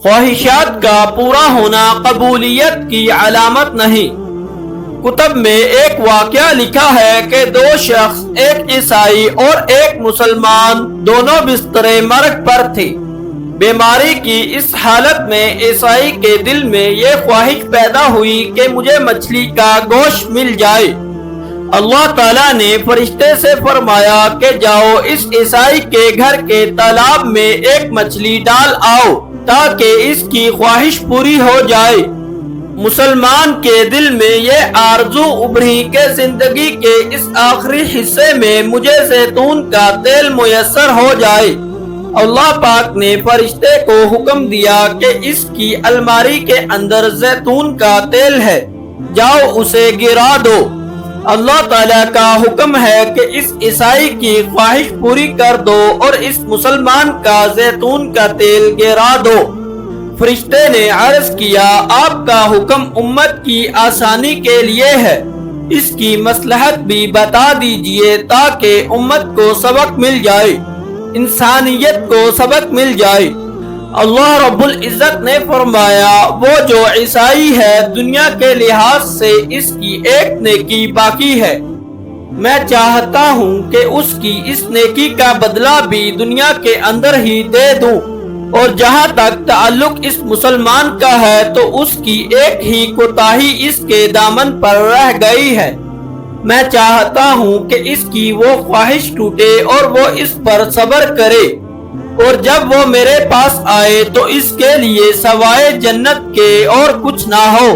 خواہشات کا پورا ہونا قبولیت کی علامت نہیں۔ کتب میں ایک واقعہ لکھا ہے کہ دو شخص، ایک عیسائی اور ایک مسلمان، دونوں بستر مرگ پر تھے۔ بیماری کی اس حالت میں عیسائی کے دل میں یہ خواہش پیدا ہوئی کہ مجھے مچھلی کا گوشت مل جائے۔ اللہ تعالیٰ نے فرشتے سے فرمایا کہ جاؤ اس عیسائی کے گھر کے تالاب میں ایک مچھلی ڈال آؤ تاکہ اس کی خواہش پوری ہو جائے۔ مسلمان کے دل میں یہ آرزو ابھری کہ زندگی کے اس آخری حصے میں مجھے زیتون کا تیل میسر ہو جائے۔ اللہ پاک نے فرشتے کو حکم دیا کہ اس کی الماری کے اندر زیتون کا تیل ہے، جاؤ اسے گرا دو۔ اللہ تعالیٰ کا حکم ہے کہ اس عیسائی کی خواہش پوری کر دو اور اس مسلمان کا زیتون کا تیل گرا دو۔ فرشتے نے عرض کیا، آپ کا حکم امت کی آسانی کے لیے ہے، اس کی مصلحت بھی بتا دیجئے تاکہ امت کو سبق مل جائے، انسانیت کو سبق مل جائے۔ اللہ رب العزت نے فرمایا، وہ جو عیسائی ہے دنیا کے لحاظ سے اس کی ایک نیکی باقی ہے، میں چاہتا ہوں کہ اس کی اس نیکی کا بدلہ بھی دنیا کے اندر ہی دے دوں، اور جہاں تک تعلق اس مسلمان کا ہے تو اس کی ایک ہی کوتاہی اس کے دامن پر رہ گئی ہے۔ میں چاہتا ہوں کہ اس کی وہ خواہش ٹوٹے اور وہ اس پر صبر کرے، اور جب وہ میرے پاس آئے تو اس کے لیے سوائے جنت کے اور کچھ نہ ہو۔